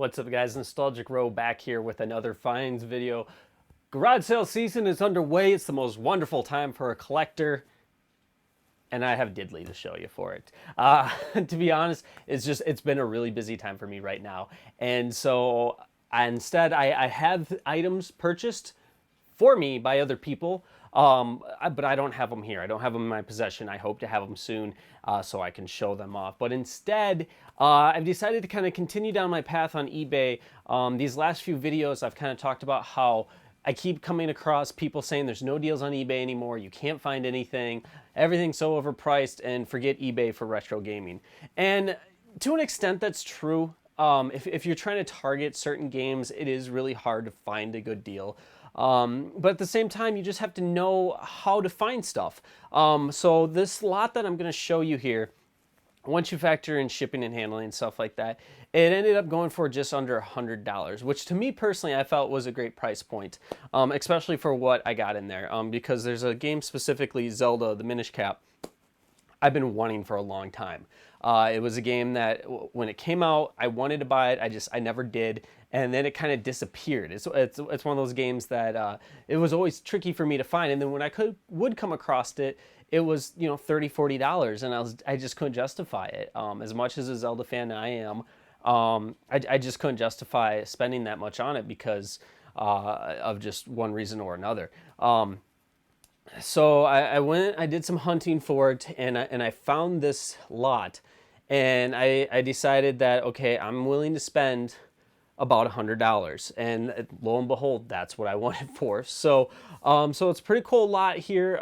What's up, guys? Nostalgic Row back here with another finds video. Garage sale season is underway. It's the most wonderful time for a collector, and I have Diddley to show you for it. To be honest, it's been a really busy time for me right now, and so instead I have items purchased for me by other people, but I don't have them here. I don't have them in my possession. I hope to have them soon so I can show them off. But instead, I've decided to kind of continue down my path on eBay. These last few videos, I've kind of talked about how I keep coming across people saying there's no deals on eBay anymore. You can't find anything. Everything's so overpriced, and forget eBay for retro gaming. And to an extent, that's true. If you're trying to target certain games, it is really hard to find a good deal. But at the same time, you just have to know how to find stuff. So this lot that I'm going to show you here, once you factor in shipping and handling and stuff like that, it ended up going for just under $100, which to me personally, I felt was a great price point, especially for what I got in there, because there's a game specifically, Zelda, the Minish Cap, I've been wanting for a long time. It was a game that when it came out, I wanted to buy it. I never did. And then it kind of disappeared. It's one of those games that it was always tricky for me to find. And then when I would come across it, it was, you know, $30, $40, and I just couldn't justify it. As much as a Zelda fan I am, I just couldn't justify spending that much on it because of just one reason or another. So I did some hunting for it, and I found this lot, and I decided that, okay, I'm willing to spend about $100, and lo and behold, that's what I wanted for. So so it's a pretty cool lot here.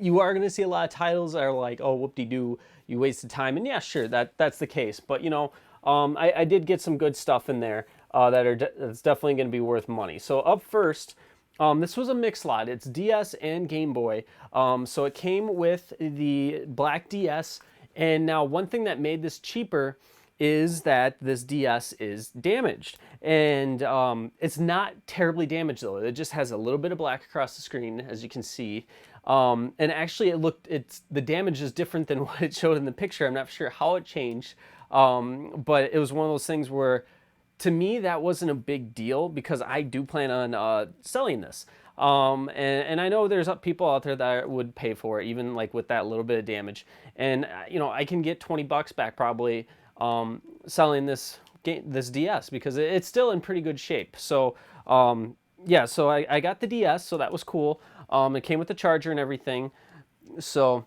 You are going to see a lot of titles that are like, oh, whoop-de-doo, you wasted time, and yeah, sure, that's the case. But you know, I did get some good stuff in there that's definitely going to be worth money. So up first, this was a mix lot. It's DS and Game Boy. So it came with the black DS, and now one thing that made this cheaper is that this DS is damaged. And it's not terribly damaged though. It just has a little bit of black across the screen, as you can see. And actually the damage is different than what it showed in the picture. I'm not sure how it changed. But it was one of those things where, to me, that wasn't a big deal because I do plan on selling this. And I know there's people out there that would pay for it, even like with that little bit of damage. And you know, I can get $20 back probably selling this DS because it's still in pretty good shape. So yeah, so I got the DS, so that was cool. It came with the charger and everything. So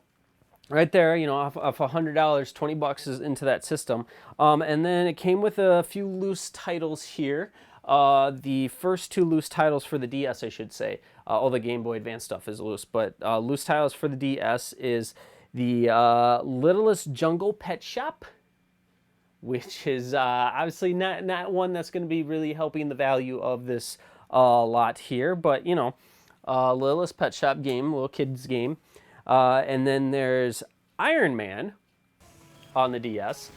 right there, you know, off $100, $20 is into that system. And then it came with a few loose titles here. The first two loose titles for the DS, I should say. All the Game Boy Advance stuff is loose, but loose titles for the DS is the Littlest Jungle Pet Shop, which is obviously not one that's going to be really helping the value of this lot here, but you know, Littlest Pet Shop game, little kids game. And then there's Iron Man on the DS.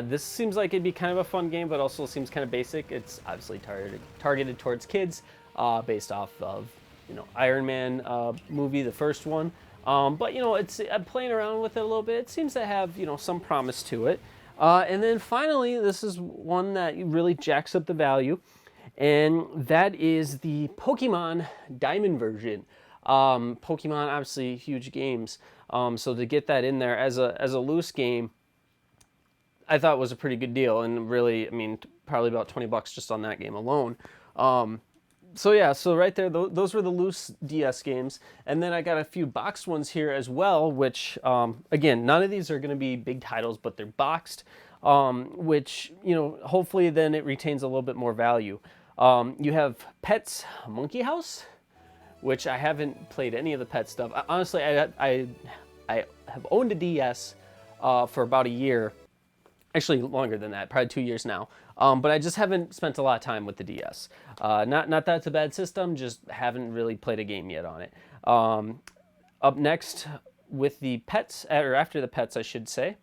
This seems like it'd be kind of a fun game, but also seems kind of basic. It's obviously targeted towards kids, based off of, you know, Iron Man movie, the first one. But you know, I'm playing around with it a little bit. It seems to have, you know, some promise to it. And then finally, this is one that really jacks up the value, and that is the Pokemon Diamond version. Pokemon, obviously huge games, so to get that in there as a loose game, I thought was a pretty good deal, and really, I mean, probably about $20 just on that game alone. So yeah, so right there, those were the loose DS games, and then I got a few boxed ones here as well, which again, none of these are going to be big titles, but they're boxed, which, you know, hopefully then it retains a little bit more value. You have Pets Monkey House, which I haven't played any of the pet stuff. Honestly, I have owned a DS for about a year. Actually, longer than that, probably 2 years now. But I just haven't spent a lot of time with the DS. Not that it's a bad system, just haven't really played a game yet on it. Up next with the pets, or after the pets, I should say.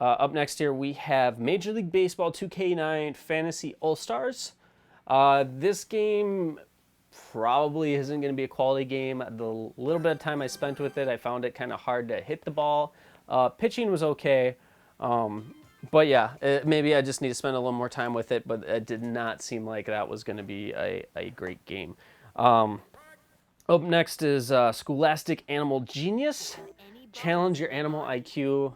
Up next here, we have Major League Baseball 2K9 Fantasy All-Stars. This game probably isn't going to be a quality game. The little bit of time I spent with it, I found it kind of hard to hit the ball. Pitching was okay, But yeah, maybe I just need to spend a little more time with it, but it did not seem like that was going to be a great game. Up next is Scholastic Animal Genius. Challenge your animal IQ.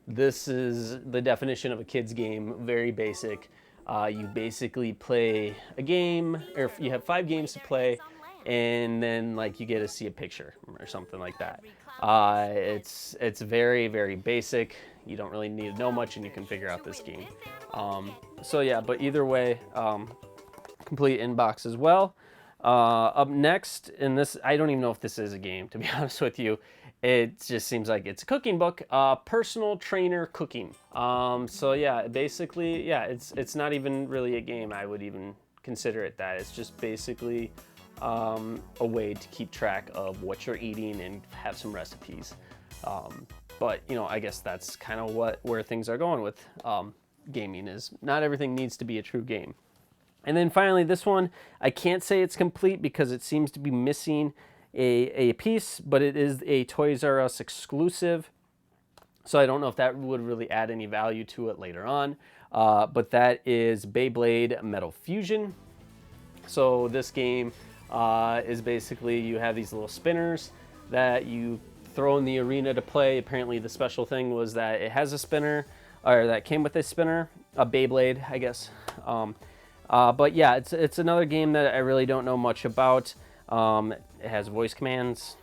This is the definition of a kid's game, very basic. You basically play a game, or you have 5 games to play, and then like you get to see a picture or something like that. It's very very basic. You don't really need to know much, and you can figure out this game. So yeah, but either way, complete inbox as well. Up next, and this, I don't even know if this is a game, to be honest with you. It just seems like it's a cooking book, personal trainer cooking. So yeah, basically, yeah, it's not even really a game. I would even consider it that. It's just basically a way to keep track of what you're eating and have some recipes. But you know, I guess that's kind of where things are going with gaming. Is not everything needs to be a true game. And then finally, this one, I can't say it's complete because it seems to be missing a piece, but it is a Toys R Us exclusive. So I don't know if that would really add any value to it later on. But that is Beyblade Metal Fusion. So this game is basically, you have these little spinners that you throw in the arena to play. Apparently the special thing was that it has a spinner, or that came with a spinner, a Beyblade, I guess. But yeah, it's another game that I really don't know much about. It has voice commands.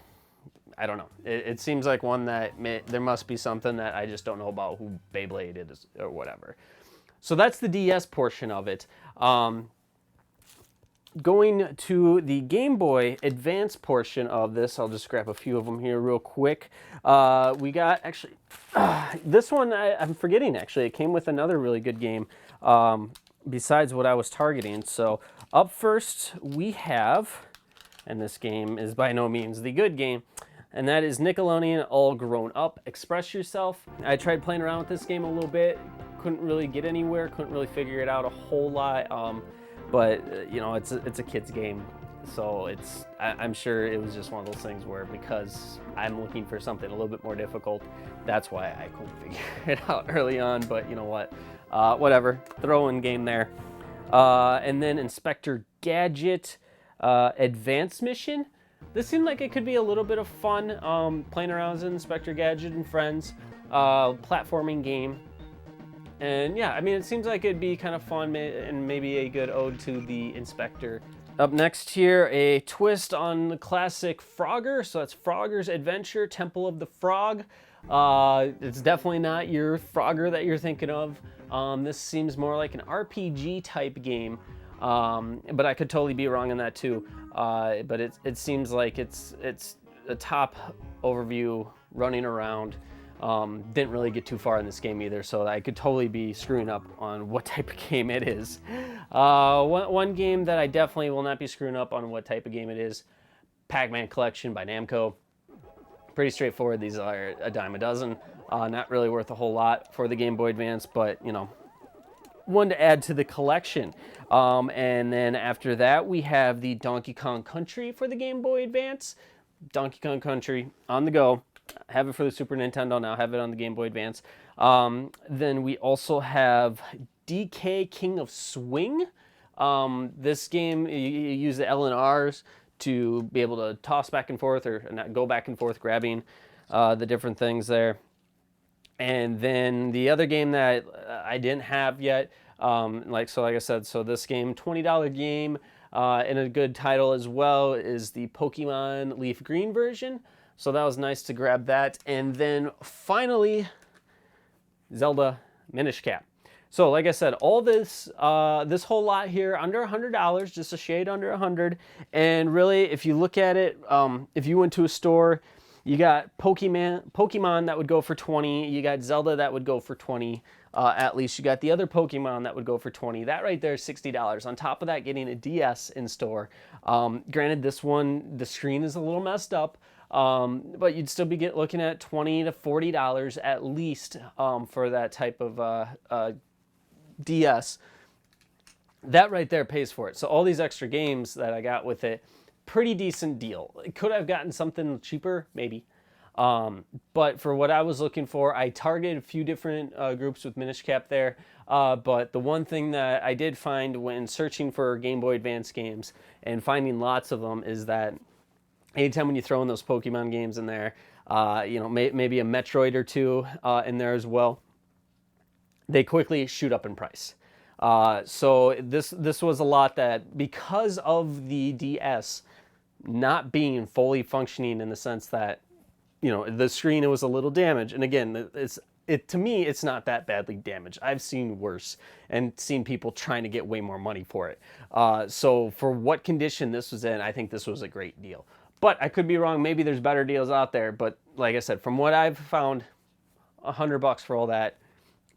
I don't know. It seems like one that there must be something that I just don't know about, who Beyblade is or whatever. So that's the DS portion of it. Going to the Game Boy Advance portion of this, I'll just grab a few of them here real quick. We got, actually, this one I'm forgetting, actually. It came with another really good game besides what I was targeting. So up first we have, and this game is by no means the good game, and that is Nickelodeon All Grown Up Express Yourself. I tried playing around with this game a little bit, couldn't really get anywhere, couldn't really figure it out a whole lot. But you know, it's a kid's game, so I'm sure it was just one of those things where, because I'm looking for something a little bit more difficult, that's why I couldn't figure it out early on. But you know what, whatever, throw in game there. And then Inspector Gadget Advanced Mission. This seemed like it could be a little bit of fun, playing around as Inspector Gadget and friends, platforming game. And yeah, I mean, it seems like it'd be kind of fun and maybe a good ode to the Inspector. Up next here, a twist on the classic Frogger. So that's Frogger's Adventure, Temple of the Frog. It's definitely not your Frogger that you're thinking of. This seems more like an RPG type game, but I could totally be wrong on that too. But it seems like it's a top overview, running around. Didn't really get too far in this game either, so I could totally be screwing up on what type of game it is. One game that I definitely will not be screwing up on what type of game it is, Pac-Man Collection by Namco. Pretty straightforward. These are a dime a dozen. Not really worth a whole lot for the Game Boy Advance, but you know, one to add to the collection. And then after that, we have the Donkey Kong Country for the Game Boy Advance. Donkey Kong Country on the go. Have it for the Super Nintendo now, have it on the Game Boy Advance. Then we also have DK King of Swing. This game, you use the L and R's to be able to toss back and forth, or not, go back and forth, grabbing the different things there. And then the other game that I didn't have yet, like I said, so this game, $20 game, and a good title as well, is the Pokemon Leaf Green version. So that was nice to grab that. And then finally, Zelda Minish Cap. So like I said, all this this whole lot here, under $100, just a shade under 100. And really, if you look at it, if you went to a store, you got Pokemon that would go for 20. You got Zelda that would go for 20. At least you got the other Pokemon that would go for 20. That right there is $60. On top of that, getting a DS in store. Granted, this one, the screen is a little messed up. But you'd still be looking at $20 to $40 at least for that type of DS. That right there pays for it. So all these extra games that I got with it, pretty decent deal. Could I have gotten something cheaper? Maybe. But for what I was looking for, I targeted a few different groups with Minish Cap there. But the one thing that I did find when searching for Game Boy Advance games and finding lots of them is that anytime when you throw in those Pokemon games in there, maybe a Metroid or two in there as well, they quickly shoot up in price. So this was a lot that, because of the DS not being fully functioning in the sense that, the screen, it was a little damaged. And again, to me, it's not that badly damaged. I've seen worse and seen people trying to get way more money for it. So for what condition this was in, I think this was a great deal. But I could be wrong. Maybe there's better deals out there. But like I said, from what I've found, $100 for all that,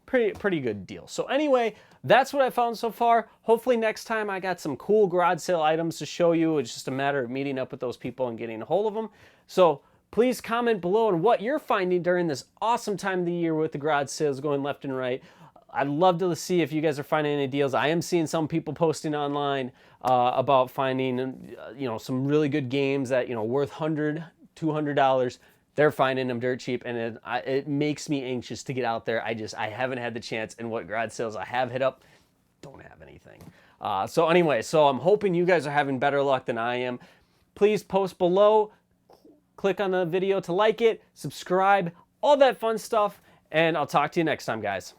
pretty good deal. So anyway, that's what I found so far. Hopefully next time I got some cool garage sale items to show you. It's just a matter of meeting up with those people and getting a hold of them. So please comment below on what you're finding during this awesome time of the year with the garage sales going left and right. I'd love to see if you guys are finding any deals. I am seeing some people posting online about finding, some really good games that, worth $100, $200. They're finding them dirt cheap, and it makes me anxious to get out there. I haven't had the chance, and what garage sales I have hit up don't have anything. So anyway, I'm hoping you guys are having better luck than I am. Please post below, click on the video to like it, subscribe, all that fun stuff, and I'll talk to you next time, guys.